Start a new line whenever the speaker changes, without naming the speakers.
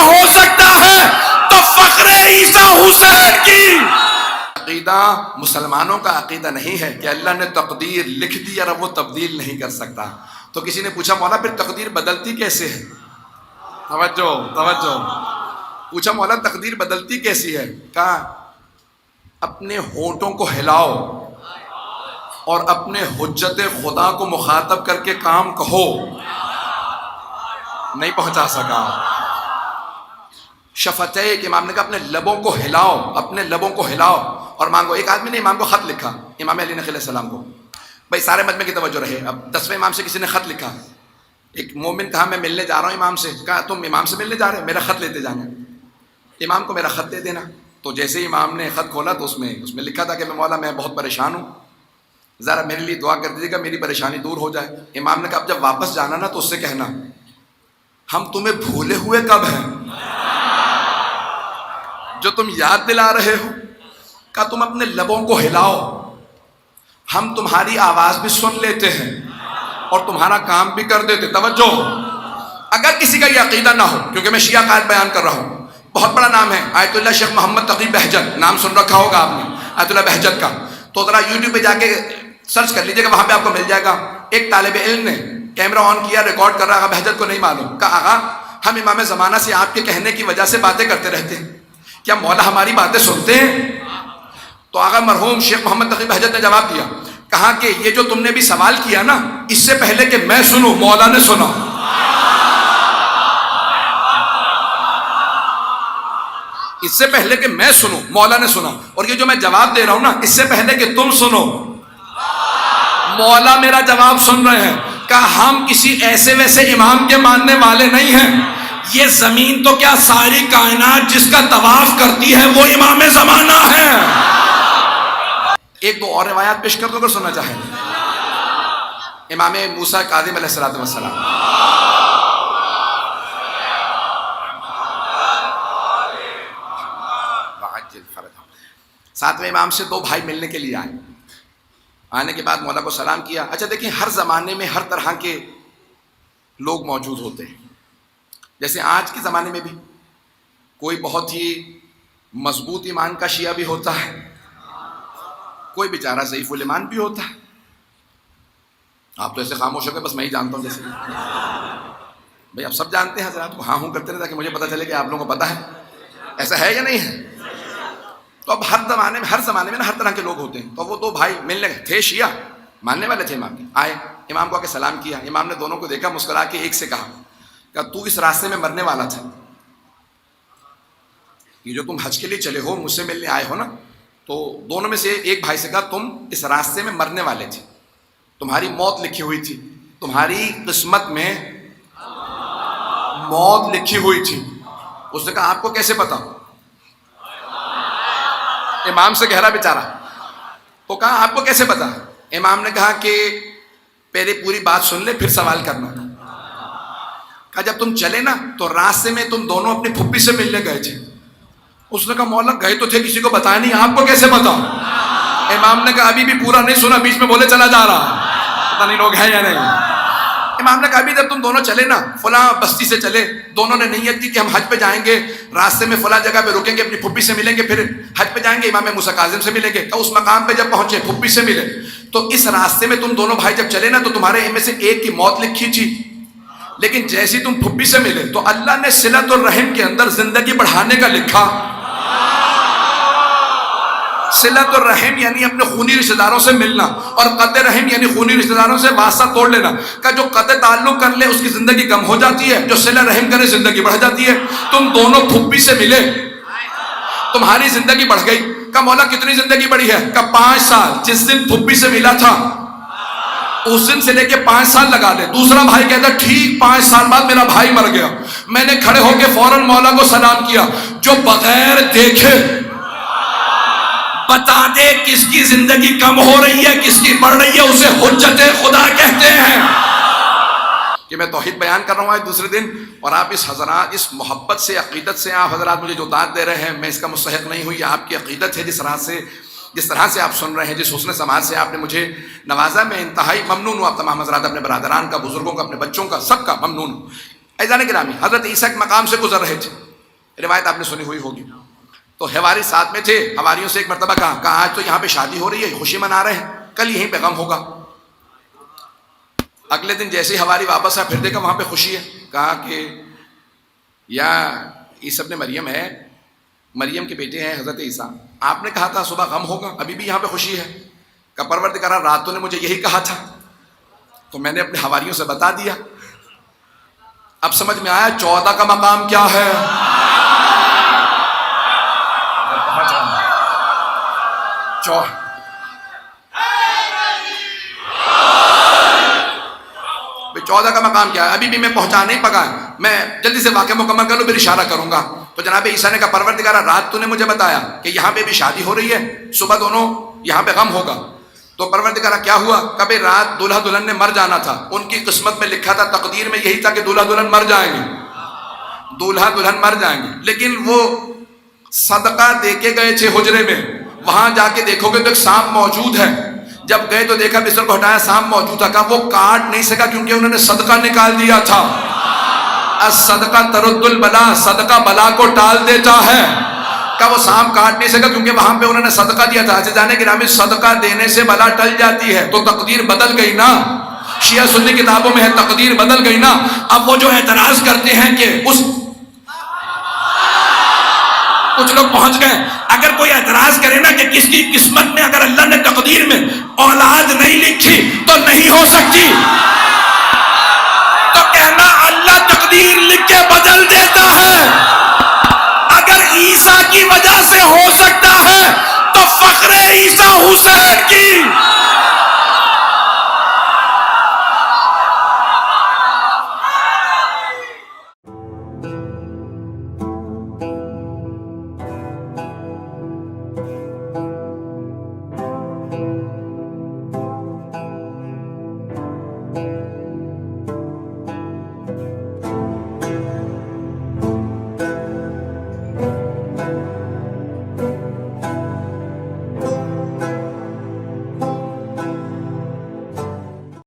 ہو سکتا ہے تو فخر عیسیٰ حسین کی عقیدہ مسلمانوں کا عقیدہ نہیں ہے کہ اللہ نے تقدیر لکھ دی اور وہ تبدیل نہیں کر سکتا. تو کسی نے پوچھا مولا پھر تقدیر بدلتی کیسے ہے؟ توجہ پوچھا مولا تقدیر بدلتی کیسی ہے؟ کہا اپنے ہونٹوں کو ہلاؤ اور اپنے حجت خدا کو مخاطب کر کے کام کہو. نہیں پہنچا سکا. شفتہ کہ امام نے کہا اپنے لبوں کو ہلاؤ، اپنے لبوں کو ہلاؤ اور مانگو. ایک آدمی نے امام کو خط لکھا، امام علی نقی علیہ السلام کو. بھائی سارے مجمع کی توجہ رہے. اب 10ویں امام سے کسی نے خط لکھا. ایک مومن کہا میں ملنے جا رہا ہوں امام سے. کہا تم امام سے ملنے جا رہے ہو؟ میرا خط لیتے جانا. امام کو میرا خط دے دینا. تو جیسے ہی امام نے خط کھولا تو اس میں لکھا تھا کہ میں مولا میں بہت پریشان ہوں، ذرا میرے لیے دعا کر دیجیے گا میری پریشانی دور ہو جائے. امام نے کہا اب جب واپس جانا نا تو اس سے کہنا ہم تمہیں بھولے ہوئے کب ہیں جو تم یاد دلا رہے ہو. کہا تم اپنے لبوں کو ہلاؤ، ہم تمہاری آواز بھی سن لیتے ہیں اور تمہارا کام بھی کر دیتے. توجہ، اگر کسی کا یہ عقیدہ نہ ہو، کیونکہ میں شیعہ قائد بیان کر رہا ہوں، بہت بڑا نام ہے آیت اللہ شیخ محمد تقی بہجت، نام سن رکھا ہوگا آپ نے آیت اللہ بہجت کا. تو ذرا یوٹیوب پہ جا کے سرچ کر لیجیے گا، وہاں پہ آپ کو مل جائے گا. ایک طالب علم نے کیمرہ آن کیا، ریکارڈ کر رہا. بہجت کو نہیں معلوم. کہا آغا ہم امام زمانہ سے آپ کے کہنے کی وجہ سے باتیں کرتے رہتے ہیں، کیا مولا ہماری باتیں سنتے ہیں؟ تو آغا مرحوم شیخ محمد تقی بہجت نے جواب دیا، کہا کہ یہ جو تم نے بھی سوال کیا نا، اس سے پہلے کہ میں سنوں مولا نے سنا. اس سے پہلے کہ میں سنوں مولا نے سنا. اور یہ جو میں جواب دے رہا ہوں نا، اس سے پہلے کہ تم سنو مولا میرا جواب سن رہے ہیں. کہ ہم کسی ایسے ویسے امام کے ماننے والے نہیں ہیں. یہ زمین تو کیا ساری کائنات جس کا طواف کرتی ہے وہ امام زمانہ ہے. ایک دو اور روایات پیش کر دو اگر سننا چاہیں. امام موسیٰ کاظم علیہ السلام، ساتویں امام سے دو بھائی ملنے کے لیے آئے. آنے کے بعد مولا کو سلام کیا. اچھا دیکھیں، ہر زمانے میں ہر طرح کے لوگ موجود ہوتے ہیں. جیسے آج کے زمانے میں بھی کوئی بہت ہی مضبوط ایمان کا شیعہ بھی ہوتا ہے، کوئی بیچارہ ضعیف الایمان بھی ہوتا ہے. آپ تو ایسے خاموش ہو گئے بس میں ہی جانتا ہوں. جیسے بھائی آپ سب جانتے ہیں حضرات کو ہاں ہوں کرتے رہے تاکہ مجھے پتہ چلے کہ آپ لوگوں کو پتہ ہے. ایسا ہے یا نہیں ہے؟ تو اب ہر زمانے میں نا ہر طرح کے لوگ ہوتے ہیں. تو وہ دو بھائی ملنے گئے تھے، شیعہ ماننے والے تھے امام کے. آئے امام کو آ کے سلام کیا. امام نے دونوں کو دیکھا، مسکرا کے ایک سے کہا کہ تو اس راستے میں مرنے والا تھا، یہ جو تم حج کے لیے چلے ہو مجھ سے ملنے آئے ہو نا. تو دونوں میں سے ایک بھائی سے کہا تم اس راستے میں مرنے والے تھے، تمہاری موت لکھی ہوئی تھی، تمہاری قسمت میں موت لکھی ہوئی تھی. اس نے کہا آپ کو کیسے پتا؟ امام سے کہہ رہا بیچارہ. تو کہا آپ کو کیسے پتا؟ امام نے کہا کہ پہلے پوری بات سن لے پھر سوال کرنا. کہا جب تم چلے نا تو راستے میں تم دونوں اپنی پھپھی سے ملنے گئے تھے. اس نے کہا مولا گئے تو تھے، کسی کو بتایا نہیں، آپ کو کیسے پتا؟ امام نے کہا ابھی بھی پورا نہیں سنا، بیچ میں بولے چلا جا رہا، پتہ نہیں لوگ ہیں یا نہیں. امام نے کہا ابھی جب تم دونوں چلے نا، فلاں بستی سے چلے، دونوں نے نیت کی کہ ہم حج پہ جائیں گے، راستے میں فلاں جگہ پہ رکیں گے، اپنی پھپھی سے ملیں گے، پھر حج پہ جائیں گے، امام موسیٰ کاظم سے ملیں گے. تو اس مقام پہ جب پہنچے پھپھی سے ملے، تو اس راستے میں تم دونوں بھائی جب چلے نا تو تمہارے ان میں سے ایک کی موت لکھی تھی، لیکن جیسی تم پھپھی سے ملے تو اللہ نے صلۃ الرحم کے اندر زندگی بڑھانے کا لکھا. صلۃ الرحم یعنی اپنے خونی رشتہ داروں سے ملنا، اور قطع رحم یعنی خونی رشتہ داروں سے واسطہ توڑ لینا. کہ جو قطع تعلق کر لے اس کی زندگی کم ہو جاتی ہے، جو صلہ رحم کرے زندگی بڑھ جاتی ہے. تم دونوں پھپھی سے ملے، تمہاری زندگی بڑھ گئی. کہ مولا کتنی زندگی بڑھی ہے؟ کہ 5 سال. جس دن پھپھی سے ملا تھا اس دن سے لے کے 5 سال لگا لے. دوسرا بھائی کہتا ٹھیک 5 سال بعد میرا بھائی مر گیا. میں نے کھڑے ہو کے فوراً مولا کو سلام کیا، جو بغیر دیکھے بتا دے کس کی زندگی کم ہو رہی ہے کس کی بڑھ رہی ہے، اسے حجت خدا کہتے ہیں. کہ میں توحید بیان کر رہا ہوں آج دوسرے دن، اور آپ اس حضرات اس محبت سے عقیدت سے آپ حضرات مجھے جو داد دے رہے ہیں، میں اس کا مستحق نہیں ہوئی. آپ کی عقیدت ہے جس طرح سے آپ سن رہے ہیں، جس حسن سماعت سے آپ نے مجھے نوازا، میں انتہائی ممنون ہوں. آپ تمام حضرات اپنے برادران کا، بزرگوں کا، اپنے بچوں کا، سب کا ممنون ہوں. عزیزان گرامی، حضرت عیسیٰ کے مقام سے گزر رہے تھے. روایت آپ نے سنی ہوئی ہوگی. تو حواری ساتھ میں تھے. حواریوں سے ایک مرتبہ کہا آج تو یہاں پہ شادی ہو رہی ہے, خوشی منا رہے ہیں, کل یہیں پہ غم ہوگا. اگلے دن جیسے ہی حواری واپس آیا, پھر دیکھا وہاں پہ خوشی ہے. کہا کہ یا عیسی ابن مریم ہے, مریم کے بیٹے ہیں حضرت عیسیٰ, آپ نے کہا تھا صبح غم ہوگا, ابھی بھی یہاں پہ خوشی ہے. کہ پروردگار رات تو نے مجھے یہی کہا تھا, تو میں نے اپنے حواریوں سے بتا دیا. اب سمجھ میں آیا 14 کا مقام کیا ہے. چودہ کا مقام کیا ہے, ابھی بھی میں پہنچا نہیں پکا, میں جلدی سے واقعہ مکمل کر لوں پھر اشارہ کروں گا. تو جناب عیسیٰ نے کہا پروردگار رات تو نے مجھے بتایا کہ یہاں پہ بھی شادی ہو رہی ہے, صبح دونوں یہاں پہ غم ہوگا. تو پروردگار کیا ہوا, کبھی رات دولہا دلہن نے مر جانا تھا, ان کی قسمت میں لکھا تھا, تقدیر میں یہی تھا کہ دولہا دلہن مر جائیں گے, دولہا دلہن مر جائیں گے. لیکن وہ صدقہ دے کے گئے تھے حجرے میں, وہاں جا کے دیکھو گے تو ایک سانپ موجود ہے. جب گئے تو دیکھا بستر کو ہٹایا, سانپ موجود تھا. کہا وہ کاٹ نہیں سکا کیونکہ انہوں نے صدقہ نکال دیا تھا. الصدقہ ترد البلا, صدقہ بلا کو ٹال دیتا ہے. کہا وہ سانپ کاٹ نہیں سکا کیونکہ وہاں پہ انہوں نے صدقہ دیا تھا. عزیزان گرامی, صدقہ دینے سے بلا ٹل جاتی ہے. تو تقدیر بدل گئی نا, شیعہ سنی کتابوں میں ہے تقدیر بدل گئی نا. اب وہ جو اعتراض کرتے ہیں کہ اس کچھ لوگ پہنچ گئے, اگر کوئی اعتراض کرے نا کہ کس کی قسمت میں اگر اللہ نے تقدیر میں اولاد نہیں لکھی تو نہیں ہو سکتی, تو کہنا اللہ تقدیر لکھ کے بدل دیتا ہے. اگر عیسیٰ کی وجہ سے ہو سکتا ہے تو فخر عیسیٰ حسین کی